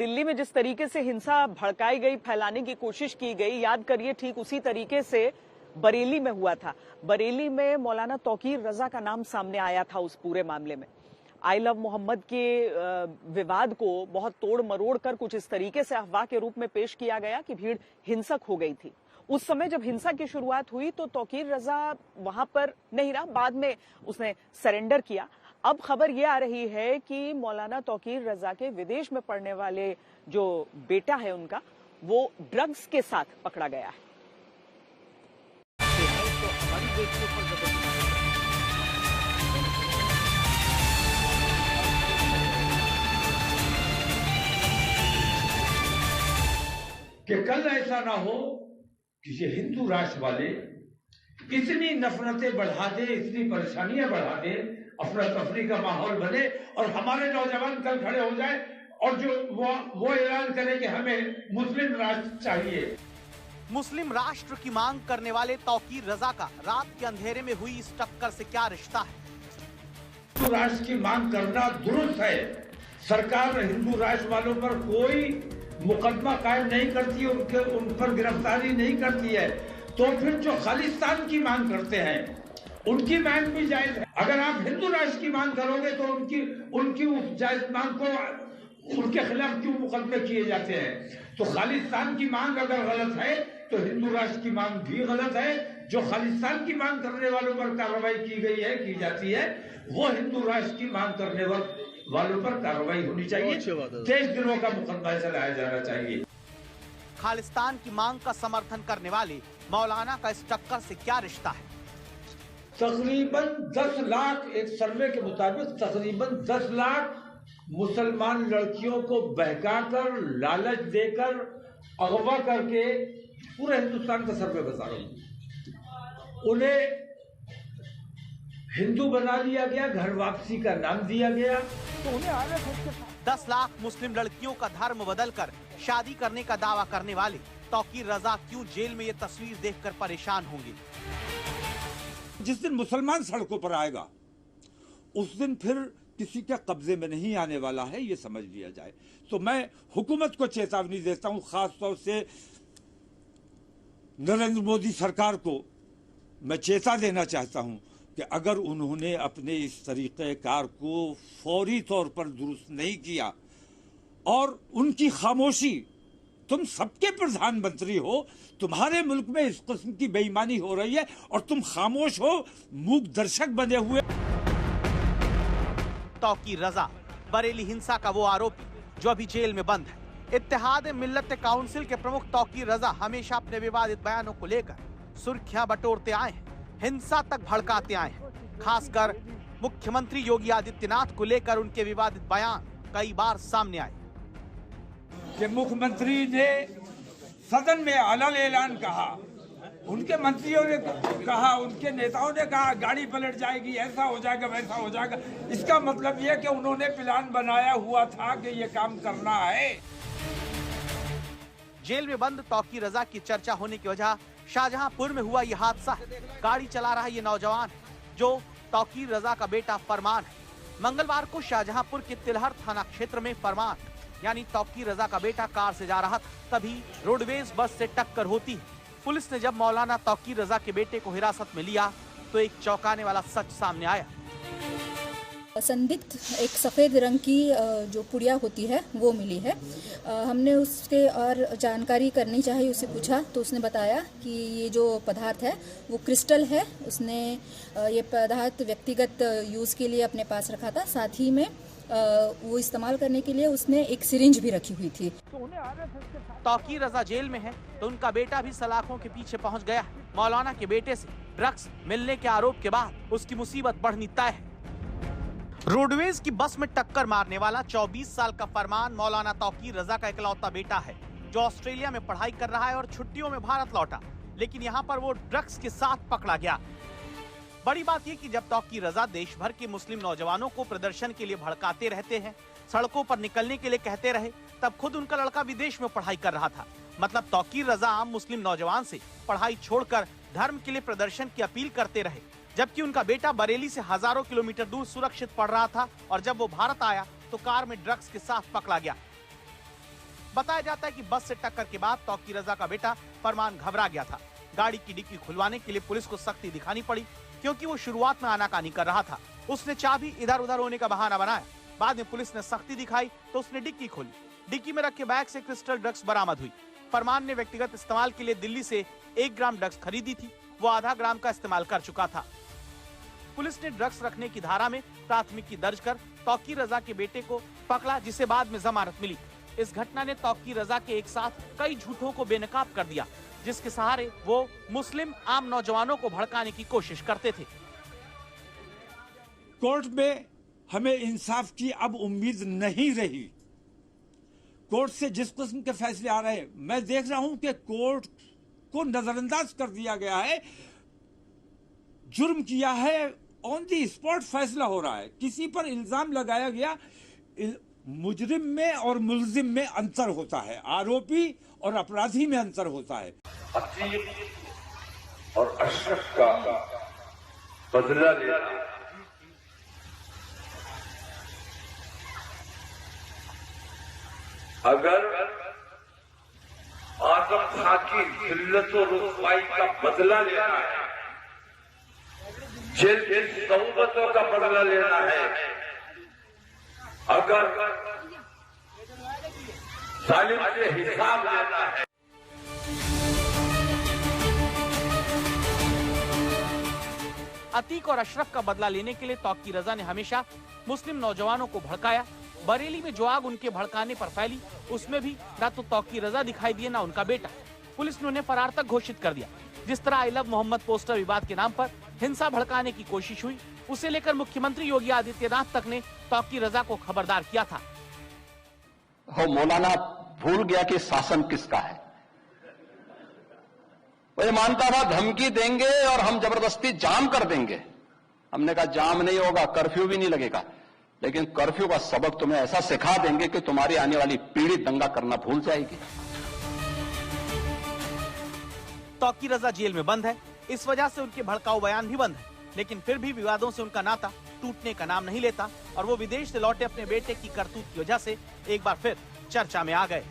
दिल्ली में जिस तरीके से हिंसा भड़काई गई, फैलाने की कोशिश की गई, याद करिए ठीक उसी तरीके से बरेली में हुआ था। बरेली में मौलाना तौकीर रजा का नाम सामने आया था उस पूरे मामले में। आई लव मोहम्मद के विवाद को बहुत तोड़ मरोड़ कर कुछ इस तरीके से अफवाह के रूप में पेश किया गया कि भीड़ हिंसक हो गई थी। उस समय जब हिंसा की शुरुआत हुई तो तौकीर रजा वहां पर नहीं रहा, बाद में उसने सरेंडर किया। अब खबर यह आ रही है कि मौलाना तौकीर रजा के विदेश में पढ़ने वाले जो बेटा है उनका, वो ड्रग्स के साथ पकड़ा गया है। कि कल ऐसा ना हो कि ये हिंदू राष्ट्र वाले इतनी नफरतें बढ़ा दे, इतनी परेशानियां बढ़ा दे, अफरा तफरी का माहौल बने और हमारे नौजवान कल खड़े हो जाए और जो वो ऐलान करे कि हमें मुस्लिम राष्ट्र चाहिए। मुस्लिम राष्ट्र की मांग करने वाले तौकीर रजा का रात के अंधेरे में हुई इस टक्कर से क्या रिश्ता है? हिंदू राष्ट्र की मांग करना दुरुस्त है। सरकार हिंदू राष्ट्र वालों पर कोई मुकदमा कायम नहीं करती, उन पर गिरफ्तारी नहीं करती है। तो फिर जो खालिस्तान की मांग करते हैं उनकी मांग भी जायज है। अगर आप हिंदू राष्ट्र की मांग करोगे तो उनकी उस जायज मांग को उनके खिलाफ क्यों मुकदमे किए जाते हैं? तो खालिस्तान की मांग अगर गलत है तो हिंदू राष्ट्र की मांग भी गलत है। जो खालिस्तान की मांग करने वालों पर कार्रवाई की गई है, की जाती है, वो हिंदू राष्ट्र की मांग करने वालों पर कार्रवाई होनी चाहिए। 23 दिनों का मुकदमा चलाया जाना चाहिए। खालिस्तान की मांग का समर्थन करने वाले मौलाना का इस टक्कर से क्या रिश्ता है? तकरीबन 10 लाख, एक सर्वे के मुताबिक तकरीबन 10 लाख मुसलमान लड़कियों को बहकाकर, लालच देकर, अगवा करके, पूरे हिंदुस्तान का सर्वे बता रहा हूं, उन्हें हिंदू बना लिया गया, घर वापसी का नाम दिया गया। तो उन्हें आगे 10 लाख मुस्लिम लड़कियों का धर्म बदलकर शादी करने का दावा करने वाले तौकीर रजा क्यों जेल में ये तस्वीर देखकर परेशान होंगे? जिस दिन मुसलमान सड़कों पर आएगा उस दिन फिर किसी के कब्जे में नहीं आने वाला है, ये समझ लिया जाए। तो मैं हुकूमत को चेतावनी देता हूं, खास तौर से नरेंद्र मोदी सरकार को मैं चेता देना चाहता हूं कि अगर उन्होंने अपने इस तरीक़ेकार को फौरी तौर पर दुरुस्त नहीं किया और उनकी खामोशी, तुम सबके प्रधानमंत्री हो, तुम्हारे मुल्क में इस किस्म की बेईमानी हो रही है और तुम खामोश हो, मूक दर्शक बने हुए। तौकीर रजा बरेली हिंसा का वो आरोपी जो अभी जेल में बंद है। इत्तेहाद मिल्लत काउंसिल के प्रमुख तौकीर रजा हमेशा अपने विवादित बयानों को लेकर सुर्खियां बटोरते आए हैं, हिंसा तक भड़काते आए हैं। खासकर मुख्यमंत्री योगी आदित्यनाथ को लेकर उनके विवादित बयान कई बार सामने आए कि मुख्यमंत्री ने सदन में अलग ऐलान कहा, उनके मंत्रियों ने कहा, उनके नेताओं ने कहा गाड़ी पलट जाएगी, ऐसा हो जाएगा, वैसा हो जाएगा। इसका मतलब यह कि उन्होंने प्लान बनाया हुआ था कि ये काम करना है। जेल में बंद तौकीर रजा की चर्चा होने की वजह शाहजहांपुर में हुआ यह हादसा है। गाड़ी चला रहा ये नौजवान जो तौकीर रजा का बेटा फरमान है। मंगलवार को शाहजहांपुर के तिलहर थाना क्षेत्र में फरमान यानी तौकीर रजा का बेटा कार से जा रहा था, तभी रोडवेज बस से टक्कर होती है। पुलिस ने जब मौलाना तौकीर रजा के बेटे को हिरासत में लिया तो एक चौंकाने वाला सच सामने आया। संदिग्ध एक सफ़ेद रंग की जो पुड़िया होती है वो मिली है। हमने उसके और जानकारी करनी चाहिए, उसे पूछा तो उसने बताया कि ये जो पदार्थ है वो क्रिस्टल है। उसने ये पदार्थ व्यक्तिगत यूज़ के लिए अपने पास रखा था, साथ ही में वो इस्तेमाल करने के लिए उसने एक सिरिंज भी रखी हुई थी। तौकीर रजा जेल में है तो उनका बेटा भी सलाखों के पीछे पहुंच गया है। मौलाना के बेटे से ड्रग्स मिलने के आरोप के बाद उसकी मुसीबत बढ़नी तय है। रोडवेज की बस में टक्कर मारने वाला 24 साल का फरमान मौलाना तौकीर रजा का इकलौता बेटा है जो ऑस्ट्रेलिया में पढ़ाई कर रहा है और छुट्टियों में भारत लौटा, लेकिन यहाँ पर वो ड्रग्स के साथ पकड़ा गया। बड़ी बात यह कि जब तौकीर रजा देश भर के मुस्लिम नौजवानों को प्रदर्शन के लिए भड़काते रहते हैं, सड़कों पर निकलने के लिए कहते रहे, तब खुद उनका लड़का विदेश में पढ़ाई कर रहा था। मतलब तौकीर रजा आम मुस्लिम नौजवान से पढ़ाई छोड़कर धर्म के लिए प्रदर्शन की अपील करते रहे, जबकि उनका बेटा बरेली से हजारों किलोमीटर दूर सुरक्षित पढ़ रहा था और जब वो भारत आया तो कार में ड्रग्स के साथ पकड़ा गया। बताया जाता है कि बस से टक्कर के बाद तौकीर रजा का बेटा फरमान घबरा गया था। गाड़ी की डिक्की खुलवाने के लिए पुलिस को सख्ती दिखानी पड़ी, क्योंकि वो शुरुआत में आनाकानी कर रहा था। उसने चाबी इधर उधर होने का बहाना बनाया। बाद में पुलिस ने सख्ती दिखाई तो उसने डिक्की खोली। डिक्की में रखे बैग से क्रिस्टल ड्रग्स बरामद हुई। फरमान ने व्यक्तिगत इस्तेमाल के लिए दिल्ली से 1 ग्राम ड्रग्स खरीदी थी। वो आधा ग्राम का इस्तेमाल कर चुका था। पुलिस ने ड्रग्स रखने की धारा में प्राथमिकी दर्ज कर तौकीर रजा के बेटे को पकड़ा, जिसे बाद में जमानत मिली। इस घटना ने तौकीर रजा के एक साथ कई झूठों को बेनकाब कर दिया, जिसके सहारे वो मुस्लिम आम नौजवानों को भड़काने की कोशिश करते थे। कोर्ट में हमें इंसाफ की अब उम्मीद नहीं रही। कोर्ट से जिस किस्म के फैसले आ रहे हैं, मैं देख रहा हूं कि कोर्ट को नजरअंदाज कर दिया गया है। जुर्म किया है, ऑन दी स्पॉट फैसला हो रहा है। किसी पर इल्जाम लगाया गया, मुजरिम में और मुल्जिम में अंतर होता है, आरोपी और अपराधी में अंतर होता है। अतीक और अशरफ का बदला लेना अगर आजम खां की जिल्लत और रुसवाई का बदला लेना है, जेल की सऊबतों का बदला लेना है, अगर जालिम से हिसाब लेना है। अतीक और अशरफ का बदला लेने के लिए तौकीर रजा ने हमेशा मुस्लिम नौजवानों को भड़काया। बरेली में जो आग उनके भड़काने पर फैली, उसमें भी ना तो तौकीर रजा दिखाई दिए, ना उनका बेटा। पुलिस ने उन्हें फरार तक घोषित कर दिया। जिस तरह आई लव मोहम्मद पोस्टर विवाद के नाम पर हिंसा भड़काने की कोशिश हुई, उसे लेकर मुख्यमंत्री योगी आदित्यनाथ तक ने तौकीर रजा को खबरदार किया था। मौलाना भूल गया कि शासन किसका है। वो ये मानता था धमकी देंगे और हम जबरदस्ती जाम कर देंगे। हमने कहा जाम नहीं होगा, कर्फ्यू भी नहीं लगेगा, लेकिन कर्फ्यू का सबक तुम्हें ऐसा सिखा देंगे कि तुम्हारी आने वाली पीढ़ी दंगा करना भूल जाएगी। तौकीर रजा जेल में बंद है, इस वजह से उनके भड़काऊ बयान भी बंद है, लेकिन फिर भी विवादों से उनका नाता टूटने का नाम नहीं लेता और वो विदेश से लौटे अपने बेटे की करतूत की वजह से एक बार फिर चर्चा में आ गए।